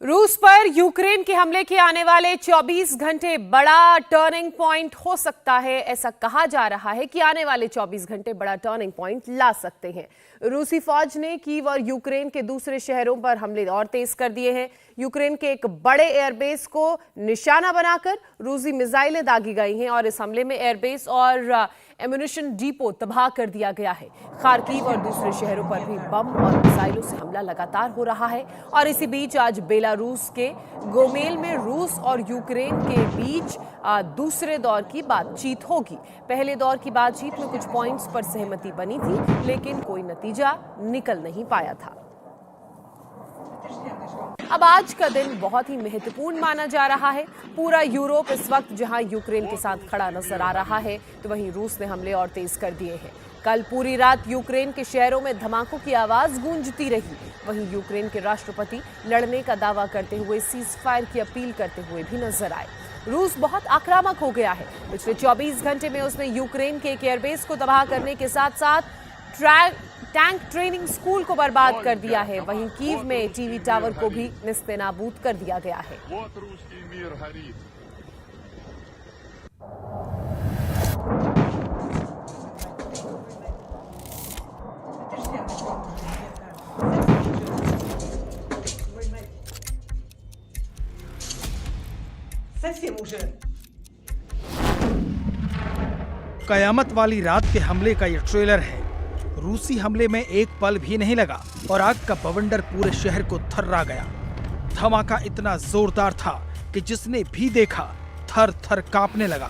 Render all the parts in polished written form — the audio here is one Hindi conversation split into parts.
रूस पर यूक्रेन के हमले के आने वाले 24 घंटे बड़ा टर्निंग पॉइंट हो सकता है। ऐसा कहा जा रहा है कि आने वाले 24 घंटे बड़ा टर्निंग पॉइंट ला सकते हैं। रूसी फौज ने कीव और यूक्रेन के दूसरे शहरों पर हमले और तेज कर दिए हैं। यूक्रेन के एक बड़े एयरबेस को निशाना बनाकर रूसी मिसाइलें दागी गई हैं और इस हमले में एयरबेस और एम्यूनिशन डिपो तबाह कर दिया गया है। खार्किव और दूसरे शहरों पर भी बम और मिसाइलों से हमला लगातार हो रहा है। और इसी बीच आज बेलारूस के गोमेल में रूस और यूक्रेन के बीच दूसरे दौर की बातचीत होगी। पहले दौर की बातचीत में कुछ पॉइंट्स पर सहमति बनी थी, लेकिन कोई नतीजा निकल नहीं पाया था। अब आज का दिन बहुत ही महत्वपूर्ण माना जा रहा है। पूरा यूरोप इस वक्त जहां यूक्रेन के साथ खड़ा नजर आ रहा है, तो वहीं रूस ने हमले और तेज कर दिए हैं। कल पूरी रात यूक्रेन के शहरों में धमाकों की आवाज गूंजती रही। वहीं यूक्रेन के राष्ट्रपति लड़ने का दावा करते हुए सीज फायर की अपील करते हुए भी नजर आए। रूस बहुत आक्रामक हो गया है। पिछले 24 घंटे में उसने यूक्रेन के एक एयरबेस को तबाह करने के साथ साथ टैंक ट्रेनिंग स्कूल को बर्बाद कर दिया है। वहीं कीव में टीवी टावर को भी निस्तेनाबूद कर दिया गया है। कयामत वाली रात के हमले का यह ट्रेलर है। रूसी हमले में एक पल भी नहीं लगा और आग का बवंडर पूरे शहर को थर्रा गया। धमाका इतना जोरदार था कि जिसने भी देखा थर थर कांपने लगा।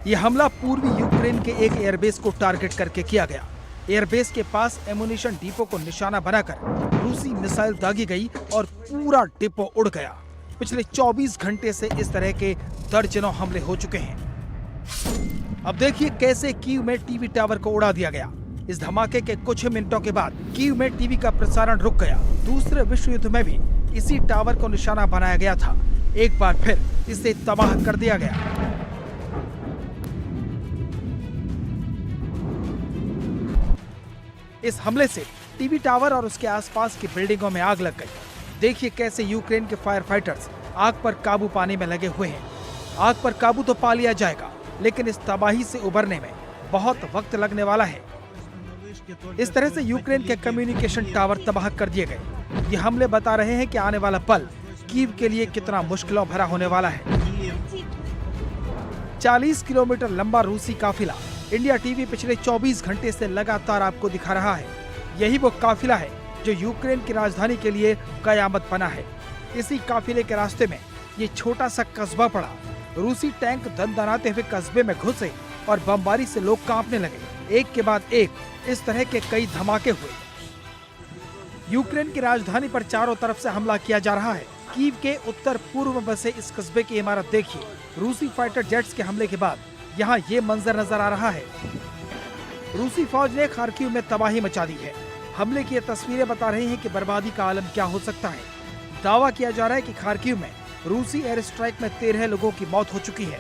यह हमला पूर्वी यूक्रेन के एक एयरबेस को टारगेट करके किया गया। एयरबेस के पास एम्यूनिशन डिपो को निशाना बनाकर रूसी मिसाइल दागी गई और पूरा डिपो उड़ गया। पिछले 24 घंटे से इस तरह के दर्जनों हमले हो चुके हैं। अब देखिए कैसे कीव में टीवी टावर को उड़ा दिया गया। इस धमाके के कुछ मिनटों के बाद कीव में टीवी का प्रसारण रुक गया। दूसरे विश्व युद्ध में भी इसी टावर को निशाना बनाया गया था। एक बार फिर इसे तबाह कर दिया गया। इस हमले से टीवी टावर और उसके आसपास की बिल्डिंगों में आग लग गई। देखिए कैसे यूक्रेन के फायर फाइटर्स आग पर काबू पाने में लगे हुए हैं। आग पर काबू तो पा लिया जाएगा, लेकिन इस तबाही से उबरने में बहुत वक्त लगने वाला है। इस तरह से यूक्रेन के कम्युनिकेशन टावर तबाह कर दिए गए। ये हमले बता रहे हैं कि आने वाला पल कीव के लिए कितना मुश्किलों भरा होने वाला है। 40 किलोमीटर लंबा रूसी काफिला इंडिया टीवी पिछले 24 घंटे से लगातार आपको दिखा रहा है। यही वो काफिला है जो यूक्रेन की राजधानी के लिए कयामत बना है। इसी काफिले के रास्ते में ये छोटा सा कस्बा पड़ा। रूसी टैंक दनदनाते हुए कस्बे में घुसे और बमबारी से लोग कांपने लगे। एक के बाद एक इस तरह के कई धमाके हुए। यूक्रेन की राजधानी पर चारों तरफ से हमला किया जा रहा है। कीव के उत्तर पूर्व में बसे इस कस्बे की इमारत देखिए। रूसी फाइटर जेट्स के हमले के बाद यहाँ ये मंजर नजर आ रहा है। रूसी फौज ने खार्किव में तबाही मचा दी है। हमले की ये तस्वीरें बता रही हैं कि बर्बादी का आलम क्या हो सकता है। दावा किया जा रहा है कि खार्किव में रूसी एयर स्ट्राइक में 13 लोगों की मौत हो चुकी है।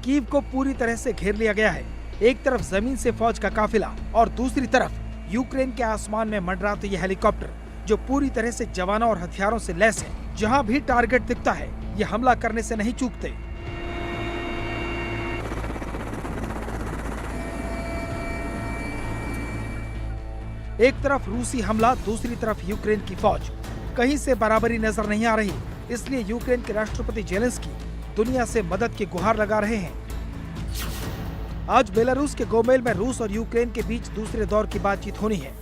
कीव को पूरी तरह से घेर लिया गया है। एक तरफ जमीन से फौज का काफिला और दूसरी तरफ यूक्रेन के आसमान में मंडराते ये हेलीकॉप्टर जो पूरी तरह से जवानों और हथियारों से लैस है। जहां भी टारगेट दिखता है ये हमला करने से नहीं चूकते। एक तरफ रूसी हमला, दूसरी तरफ यूक्रेन की फौज। कहीं से बराबरी नजर नहीं आ रही। इसलिए यूक्रेन के राष्ट्रपति जेलेंस्की दुनिया से मदद की गुहार लगा रहे हैं। आज बेलारूस के गोमेल में रूस और यूक्रेन के बीच दूसरे दौर की बातचीत होनी है।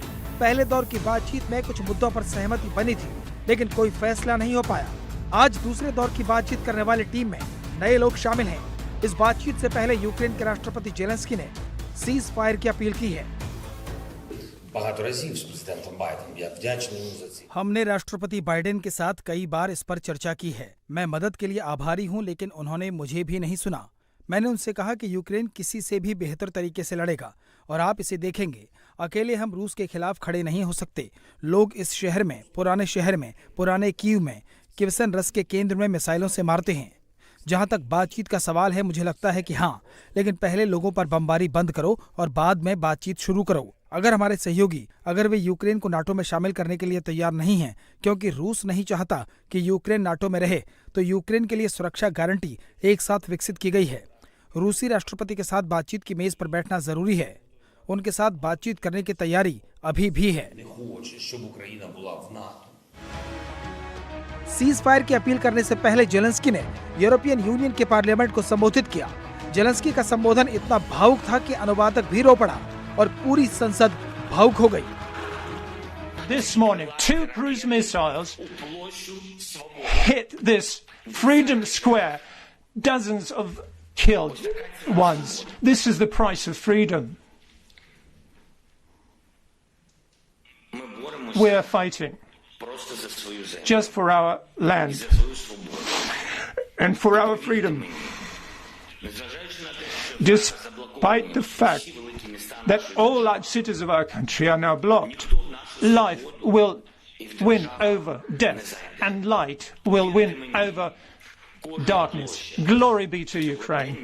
पहले दौर की बातचीत में कुछ मुद्दों पर सहमति बनी थी, लेकिन कोई फैसला नहीं हो पाया। आज दूसरे दौर की बातचीत करने वाली टीम में नए लोग शामिल हैं। इस बातचीत से पहले यूक्रेन के राष्ट्रपति जेलेंस्की ने सीज फायर की अपील की है। हमने राष्ट्रपति बाइडेन के साथ कई बार इस पर चर्चा की है। मैं मदद के लिए आभारी हूं, लेकिन उन्होंने मुझे भी नहीं सुना। मैंने उनसे कहा कि यूक्रेन किसी से भी बेहतर तरीके से लड़ेगा और आप इसे देखेंगे। अकेले हम रूस के खिलाफ खड़े नहीं हो सकते। लोग इस शहर में, पुराने कीव में किवसन रस के केंद्र में मिसाइलों से मारते हैं। जहां तक बातचीत का सवाल है, मुझे लगता है कि हाँ, लेकिन पहले लोगों पर बमबारी बंद करो और बाद में बातचीत शुरू करो। अगर हमारे सहयोगी अगर वे यूक्रेन को नाटो में शामिल करने के लिए तैयार नहीं हैं, क्योंकि रूस नहीं चाहता कि यूक्रेन नाटो में रहे, तो यूक्रेन के लिए सुरक्षा गारंटी एक साथ विकसित की गई है। रूसी राष्ट्रपति के साथ बातचीत की मेज पर बैठना जरूरी है। उनके साथ बातचीत करने की तैयारी अभी भी है। सीज फायर की अपील करने से पहले जेलेंस्की ने यूरोपियन यूनियन के पार्लियामेंट को संबोधित किया। जेलेंस्की का संबोधन इतना भावुक था कि अनुवादक भी रो पड़ा और पूरी संसद भावुक हो गई। This morning, 2 cruise missiles hit this Freedom Square. Dozens of killed ones. This is the price of freedom. We are fighting just for our land and for our freedom. Despite the fact that all large cities of our country are now blocked, life will win over death and light will win over darkness. Glory be to Ukraine.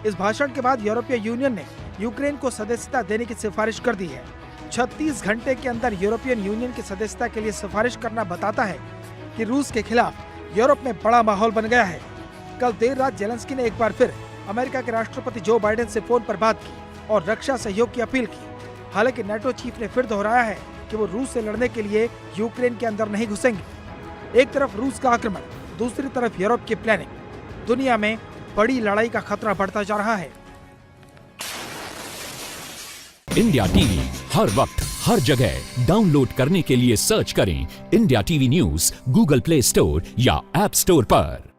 इस भाषण के बाद यूरोपीय यूनियन ने यूक्रेन को सदस्यता देने की सिफारिश कर दी है। 36 घंटे के अंदर यूरोपियन यूनियन की सदस्यता के लिए सिफारिश करना बताता है कि रूस के खिलाफ यूरोप में बड़ा माहौल बन गया है। कल देर रात जेलेंस्की ने एक बार फिर अमेरिका के राष्ट्रपति जो बाइडेन से फोन पर बात की और रक्षा सहयोग की अपील की। हालांकि नाटो चीफ ने फिर दोहराया है कि वो रूस से लड़ने के लिए यूक्रेन के अंदर नहीं घुसेंगे। एक तरफ रूस का आक्रमण, दूसरी तरफ यूरोप की प्लानिंग। दुनिया में बड़ी लड़ाई का खतरा बढ़ता जा रहा है। इंडिया टीवी हर वक्त हर जगह डाउनलोड करने के लिए सर्च करें India TV news Google play store या ऐप स्टोर पर।